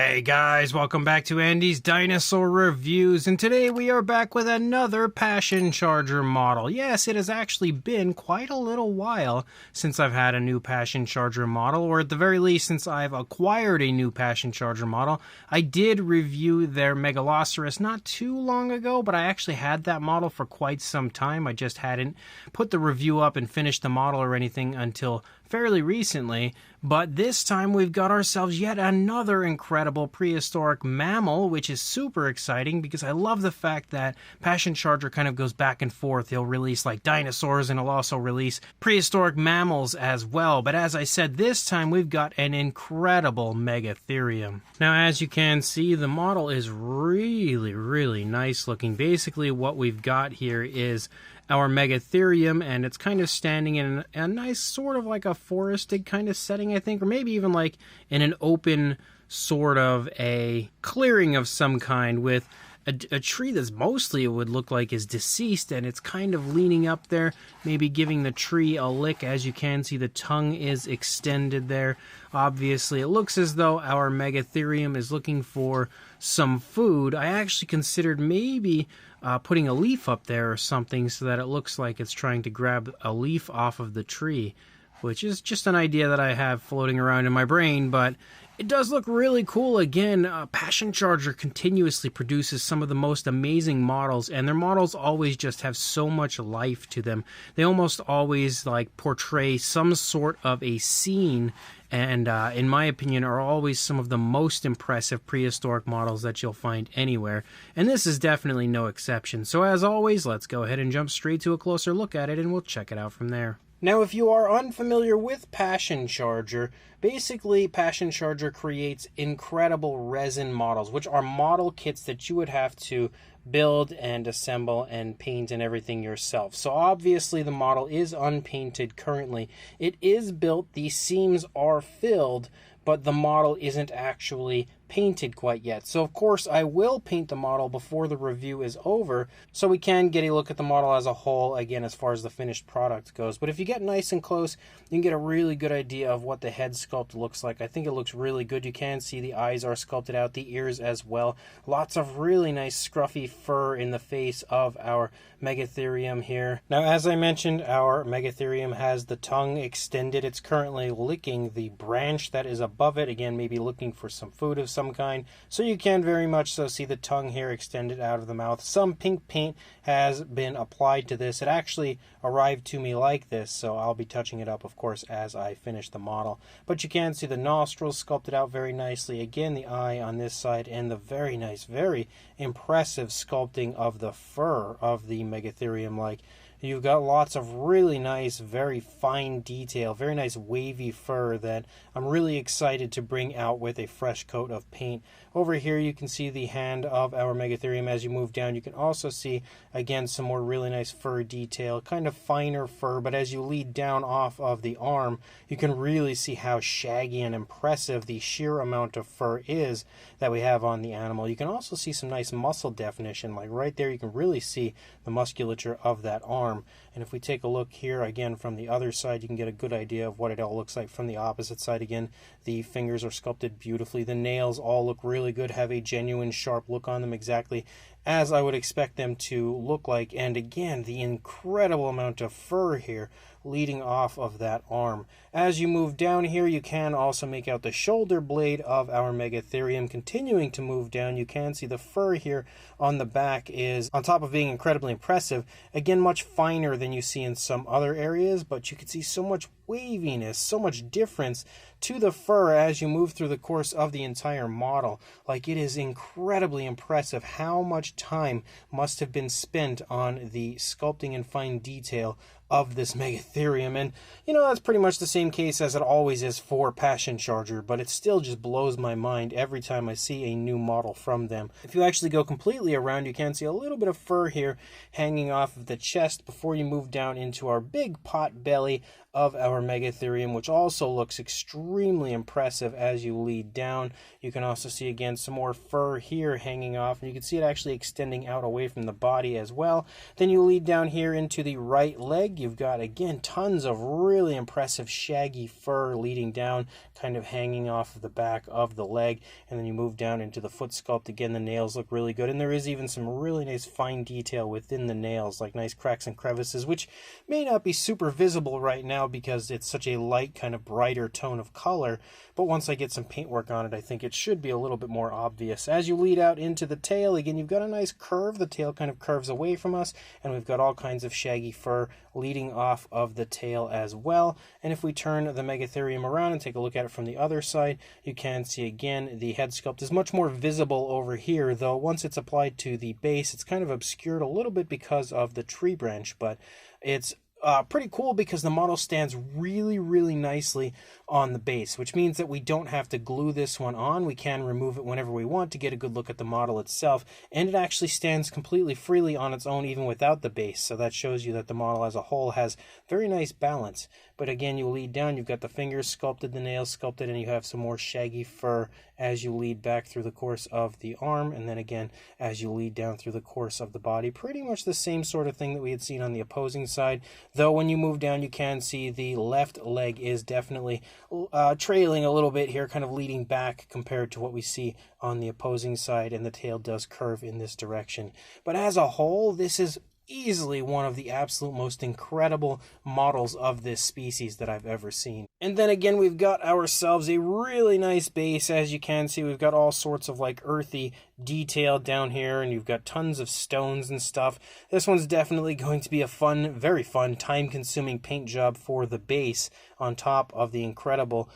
Hey guys, welcome back to Andy's Dinosaur Reviews, and today we are back with another Passion Charger model. Yes, it has actually been quite a little while since I've had a new Passion Charger model, or at the very least since I've acquired a new Passion Charger model. I did review their Megatherium not too long ago, but I actually had that model for quite some time. I just hadn't put the review up and finished the model or anything until fairly recently, but this time we've got ourselves yet another incredible prehistoric mammal, which is super exciting because I love the fact that Passion Charger kind of goes back and forth. He'll release like dinosaurs and he'll also release prehistoric mammals as well. But as I said, this time we've got an incredible Megatherium. Now, as you can see, the model is really nice looking. Basically, what we've got here is our Megatherium, and it's kind of standing in a nice sort of like a forested kind of setting, I think, or maybe even like in an open sort of a clearing of some kind with a tree that's mostly, it would look like, is deceased, and it's kind of leaning up there, maybe giving the tree a lick. As you can see, the tongue is extended there. Obviously, it looks as though our Megatherium is looking for some food. I actually considered maybe putting a leaf up there or something so that it looks like it's trying to grab a leaf off of the tree, which is just an idea that I have floating around in my brain, but it does look really cool. Again, Passion Charger continuously produces some of the most amazing models, and their models always just have so much life to them. They almost always like portray some sort of a scene, and in my opinion are always some of the most impressive prehistoric models that you'll find anywhere, and this is definitely no exception. So as always, let's go ahead and jump straight to a closer look at it, and we'll check it out from there. Now, if you are unfamiliar with Passion Charger, basically Passion Charger creates incredible resin models, which are model kits that you would have to build and assemble and paint and everything yourself. So obviously the model is unpainted currently. It is built, the seams are filled, but the model isn't actually painted quite yet. So of course I will paint the model before the review is over, so we can get a look at the model as a whole, again, as far as the finished product goes. But if you get nice and close, you can get a really good idea of what the head sculpt looks like. I think it looks really good. You can see the eyes are sculpted out, the ears as well. Lots of really nice scruffy fur in the face of our Megatherium here. Now, as I mentioned, our Megatherium has the tongue extended. It's currently licking the branch that is above it, again, maybe looking for some food of some kind. So you can very much so see the tongue here extended out of the mouth. Some pink paint has been applied to this. It actually arrived to me like this, so I'll be touching it up, of course, as I finish the model. But you can see the nostrils sculpted out very nicely. Again, the eye on this side, and the very nice, very impressive sculpting of the fur of the Megatherium. Like, you've got lots of really nice, very fine detail, very nice wavy fur that I'm really excited to bring out with a fresh coat of paint. Over here you can see the hand of our Megatherium. As you move down, you can also see, again, some more really nice fur detail, kind of finer fur, but as you lead down off of the arm, you can really see how shaggy and impressive the sheer amount of fur is that we have on the animal. You can also see some nice muscle definition, like right there you can really see the musculature of that arm. And if we take a look here again from the other side, you can get a good idea of what it all looks like from the opposite side. Again, the fingers are sculpted beautifully. The nails all look really good, have a genuine sharp look on them, exactly as I would expect them to look like. And again, the incredible amount of fur here leading off of that arm. As you move down here, you can also make out the shoulder blade of our Megatherium. Continuing to move down, you can see the fur here on the back is, on top of being incredibly impressive, again, much finer than you see in some other areas, but you can see so much waviness, so much difference to the fur as you move through the course of the entire model. Like, it is incredibly impressive how much time must have been spent on the sculpting and fine detail of this Megatherium. And you know, that's pretty much the same case as it always is for Passion Charger, but it still just blows my mind every time I see a new model from them. If you actually go completely around, you can see a little bit of fur here hanging off of the chest before you move down into our big pot belly of our Megatherium, which also looks extremely impressive as you lead down. You can also see again some more fur here hanging off, and you can see it actually extending out away from the body as well. Then you lead down here into the right leg. You've got again tons of really impressive shaggy fur leading down, kind of hanging off of the back of the leg, and then you move down into the foot sculpt. Again, the nails look really good, and there is even some really nice fine detail within the nails, like nice cracks and crevices, which may not be super visible right now because it's such a light, kind of brighter tone of color, but once I get some paintwork on it, I think it should be a little bit more obvious. As you lead out into the tail, again, you've got a nice curve. The tail kind of curves away from us, and we've got all kinds of shaggy fur leading off of the tail as well. And if we turn the Megatherium around and take a look at it from the other side, you can see again the head sculpt is much more visible over here, though once it's applied to the base, it's kind of obscured a little bit because of the tree branch, but it's pretty cool because the model stands really, really nicely on the base, which means that we don't have to glue this one on. We can remove it whenever we want to get a good look at the model itself, and it actually stands completely freely on its own even without the base, so that shows you that the model as a whole has very nice balance. But again, you lead down, you've got the fingers sculpted, the nails sculpted, and you have some more shaggy fur as you lead back through the course of the arm, and then again as you lead down through the course of the body. Pretty much the same sort of thing that we had seen on the opposing side, though when you move down you can see the left leg is definitely trailing a little bit here, kind of leading back compared to what we see on the opposing side, and the tail does curve in this direction. But as a whole, this is easily one of the absolute most incredible models of this species that I've ever seen. And then again, we've got ourselves a really nice base. As you can see, we've got all sorts of like earthy detail down here, and you've got tons of stones and stuff. This one's definitely going to be a fun, very fun, time-consuming paint job for the base on top of the incredible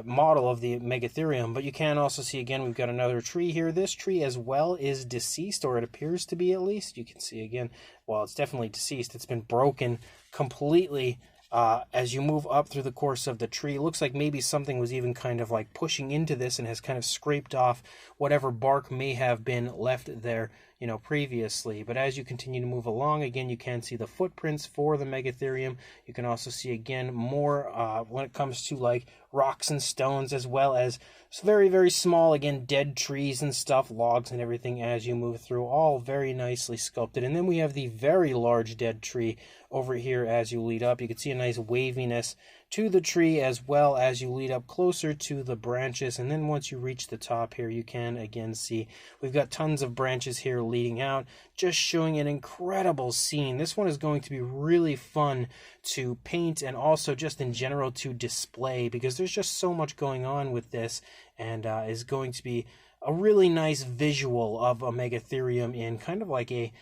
model of the Megatherium. But you can also see again we've got another tree here. This tree as well is deceased, or it appears to be at least. You can see again, well, it's definitely deceased. It's been broken completely as you move up through the course of the tree. It looks like maybe something was even kind of like pushing into this and has kind of scraped off whatever bark may have been left there, you know, previously. But as you continue to move along, again, you can see the footprints for the Megatherium. You can also see again more when it comes to like rocks and stones, as well as very, very small, again, dead trees and stuff, logs and everything as you move through, all very nicely sculpted. And then we have the very large dead tree over here as you lead up. You can see a nice waviness to the tree as well as you lead up closer to the branches. And then once you reach the top here, you can again see we've got tons of branches here leading out, just showing an incredible scene. This one is going to be really fun to paint and also just in general to display, because there's just so much going on with this, and is going to be a really nice visual of a Megatherium in kind of like a,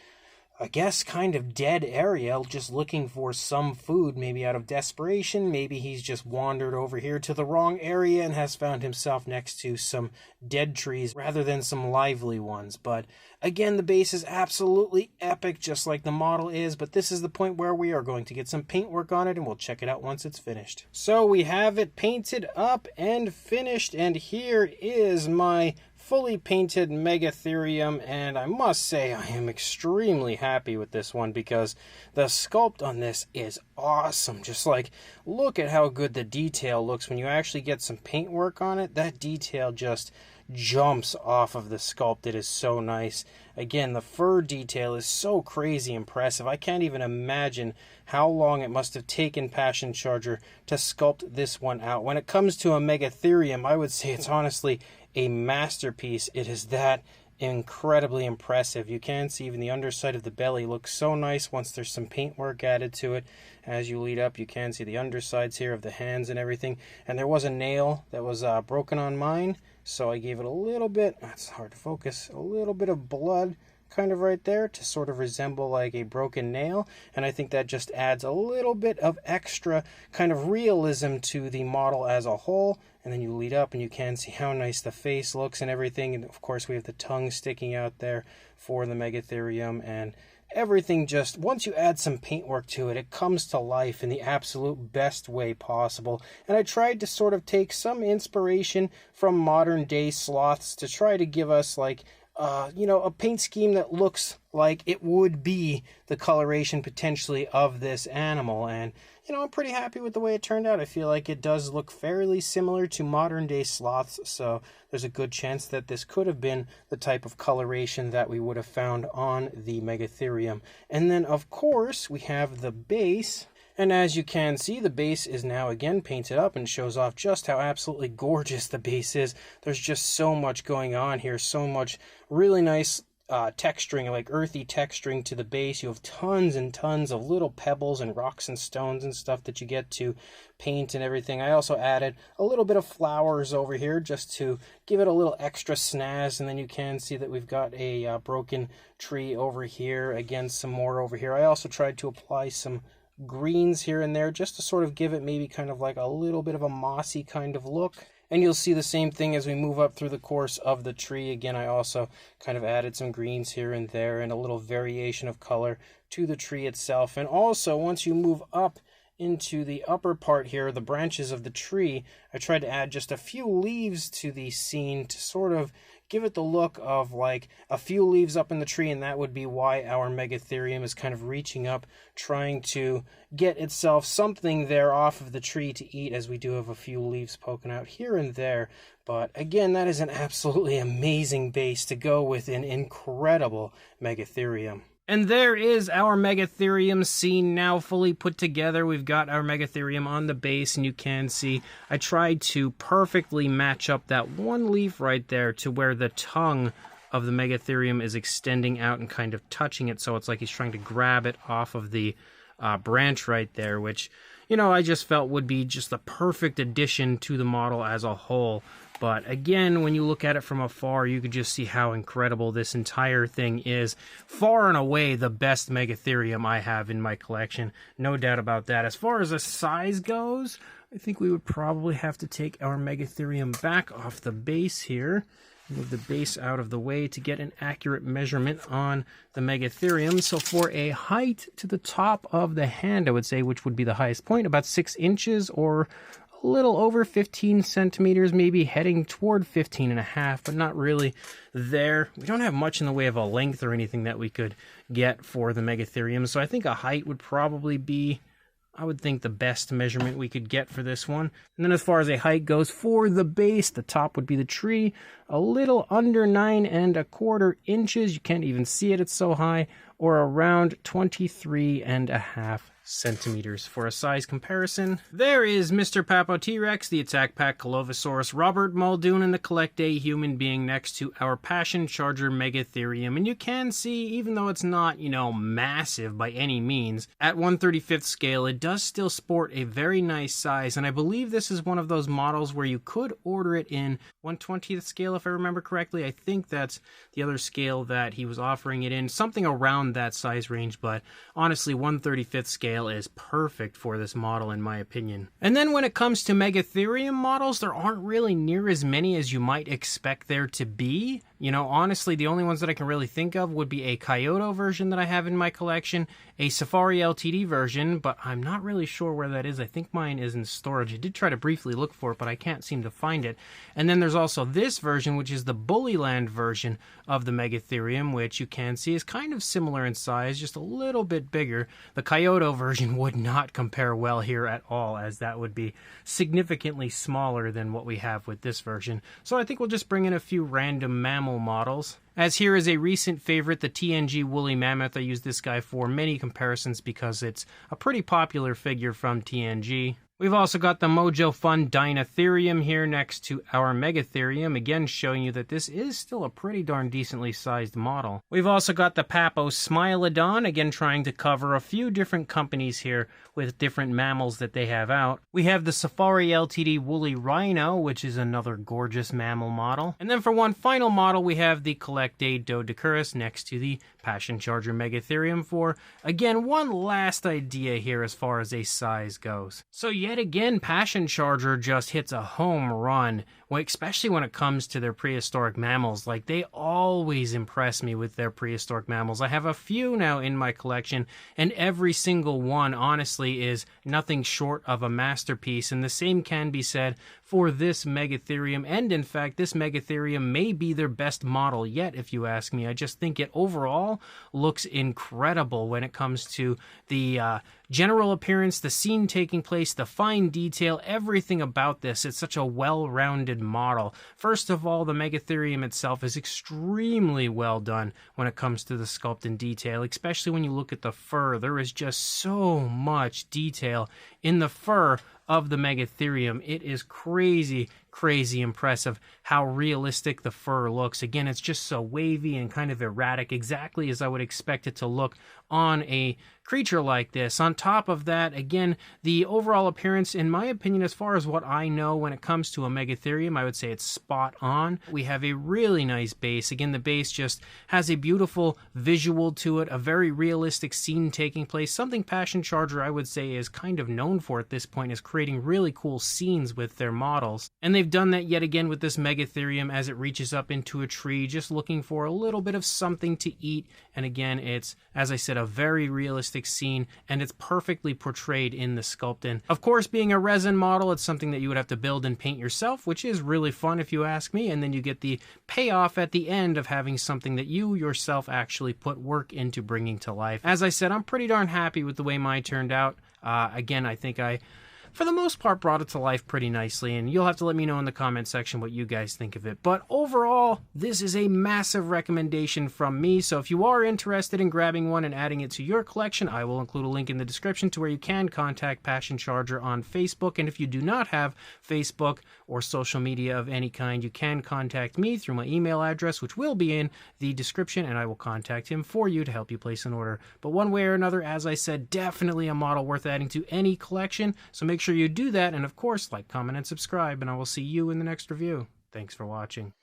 I guess, kind of dead area, just looking for some food, maybe out of desperation. Maybe he's just wandered over here to the wrong area and has found himself next to some dead trees rather than some lively ones. But again, the base is absolutely epic, just like the model is, but this is the point where we are going to get some paint work on it, and we'll check it out once it's finished. So we have it painted up and finished, and here is my fully painted Megatherium, and I must say I am extremely happy with this one because the sculpt on this is awesome. Just like, look at how good the detail looks when you actually get some paint work on it. That detail just jumps off of the sculpt. It is so nice. Again, the fur detail is so crazy impressive. I can't even imagine how long it must have taken Passion Charger to sculpt this one out. When it comes to a Megatherium, I would say it's honestly a masterpiece. It is that incredibly impressive. You can see even the underside of the belly looks so nice once there's some paint work added to it. As you lead up, you can see the undersides here of the hands and everything. And there was a nail that was broken on mine, so I gave it a little bit, that's hard to focus, a little bit of blood kind of right there to sort of resemble like a broken nail, and I think that just adds a little bit of extra kind of realism to the model as a whole. And then you lead up and you can see how nice the face looks and everything, and of course we have the tongue sticking out there for the Megatherium, and everything just, once you add some paintwork to it, it comes to life in the absolute best way possible. And I tried to sort of take some inspiration from modern day sloths to try to give us like you know, a paint scheme that looks like it would be the coloration potentially of this animal. And I'm pretty happy with the way it turned out. I feel like it does look fairly similar to modern day sloths, so there's a good chance that this could have been the type of coloration that we would have found on the Megatherium. And then, of course, we have the base. And as you can see, the base is now again painted up and shows off just how absolutely gorgeous the base is. There's just so much going on here, so much really nice texturing, like earthy texturing to the base. You have tons and tons of little pebbles and rocks and stones and stuff that you get to paint and everything. I also added a little bit of flowers over here just to give it a little extra snazz, and then you can see that we've got a broken tree over here, again some more over here. I also tried to apply some greens here and there just to sort of give it maybe kind of like a little bit of a mossy kind of look. And you'll see the same thing as we move up through the course of the tree. Again, I also kind of added some greens here and there and a little variation of color to the tree itself. And also, once you move up into the upper part here, the branches of the tree, I tried to add just a few leaves to the scene to sort of give it the look of like a few leaves up in the tree, and that would be why our Megatherium is kind of reaching up, trying to get itself something there off of the tree to eat, as we do have a few leaves poking out here and there. But again, that is an absolutely amazing base to go with an incredible Megatherium. And there is our Megatherium scene now fully put together. We've got our Megatherium on the base, and you can see I tried to perfectly match up that one leaf right there to where the tongue of the Megatherium is extending out and kind of touching it, so it's like he's trying to grab it off of the branch right there, which, I just felt would be just the perfect addition to the model as a whole. But again, when you look at it from afar, you could just see how incredible this entire thing is. Far and away the best Megatherium I have in my collection. No doubt about that. As far as the size goes, I think we would probably have to take our Megatherium back off the base here. Move the base out of the way to get an accurate measurement on the Megatherium. So for a height to the top of the hand, I would say, which would be the highest point, about 6 inches or a little over 15 centimeters, maybe heading toward 15 and a half, but not really there. We don't have much in the way of a length or anything that we could get for the Megatherium, so I think a height would probably be, I would think, the best measurement we could get for this one. And then as far as a height goes for the base, the top would be the tree, a little under 9¼ inches. You can't even see it, it's so high, or around 23½ centimeters. For a size comparison, there is Mr. Papo T-Rex, the Attack Pack Colovosaurus, Robert Muldoon, and the Collect A Human Being next to our Passion Charger Megatherium. And you can see, even though it's not, massive by any means, at 1/35th scale, it does still sport a very nice size. And I believe this is one of those models where you could order it in 1/20th scale, if I remember correctly. I think that's the other scale that he was offering it in, something around that size range. But honestly, 1/35th scale is perfect for this model in my opinion. And then when it comes to Megatherium models, there aren't really near as many as you might expect there to be. Honestly, the only ones that I can really think of would be a Kyoto version that I have in my collection, a Safari LTD version, but I'm not really sure where that is. I think mine is in storage. I did try to briefly look for it, but I can't seem to find it. And then there's also this version, which is the Bullyland version of the Megatherium, which you can see is kind of similar in size, just a little bit bigger. The Kyoto version would not compare well here at all, as that would be significantly smaller than what we have with this version. So I think we'll just bring in a few random mammal models. As here is a recent favorite, the TNG Woolly Mammoth. I use this guy for many comparisons because it's a pretty popular figure from TNG. We've also got the Mojo Fun Dinotherium here next to our Megatherium, again showing you that this is still a pretty darn decently sized model. We've also got the Papo Smilodon, again trying to cover a few different companies here with different mammals that they have out. We have the Safari LTD Woolly Rhino, which is another gorgeous mammal model. And then for one final model, we have the Collect A Doedicurus next to the Passion Charger Megatherium for, again, one last idea here as far as a size goes. So yet again, Passion Charger just hits a home run, especially when it comes to their prehistoric mammals. Like, they always impress me with their prehistoric mammals. I have a few now in my collection, and every single one, honestly, is nothing short of a masterpiece. And the same can be said for this Megatherium, and in fact, this Megatherium may be their best model yet, if you ask me. I just think it overall looks incredible when it comes to the general appearance, the scene taking place, the fine detail, everything about this. It's such a well-rounded model. First of all, the Megatherium itself is extremely well done when it comes to the sculpt and detail, especially when you look at the fur. There is just so much detail in the fur of the Megatherium. It is crazy impressive how realistic the fur looks. Again, it's just so wavy and kind of erratic, exactly as I would expect it to look on a creature like this. On top of that, again, the overall appearance, in my opinion, as far as what I know when it comes to a Megatherium, I would say it's spot on. We have a really nice base. Again, the base just has a beautiful visual to it, a very realistic scene taking place, something Passion Charger, I would say, is kind of known for at this point, is creating really cool scenes with their models. And they've done that yet again with this Megatherium as it reaches up into a tree, just looking for a little bit of something to eat. And again, it's, as I said, a very realistic scene, and it's perfectly portrayed in the sculpting. Of course, being a resin model, it's something that you would have to build and paint yourself, which is really fun if you ask me, and then you get the payoff at the end of having something that you yourself actually put work into bringing to life. As I said, I'm pretty darn happy with the way mine turned out. Again, I think I, for the most part, brought it to life pretty nicely, and you'll have to let me know in the comment section what you guys think of it. But overall, this is a massive recommendation from me, so if you are interested in grabbing one and adding it to your collection, I will include a link in the description to where you can contact Passion Charger on Facebook, and if you do not have Facebook or social media of any kind, you can contact me through my email address, which will be in the description, and I will contact him for you to help you place an order. But one way or another, as I said, definitely a model worth adding to any collection, so make sure you do that, and of course, like, comment, and subscribe, and I will see you in the next review. Thanks for watching.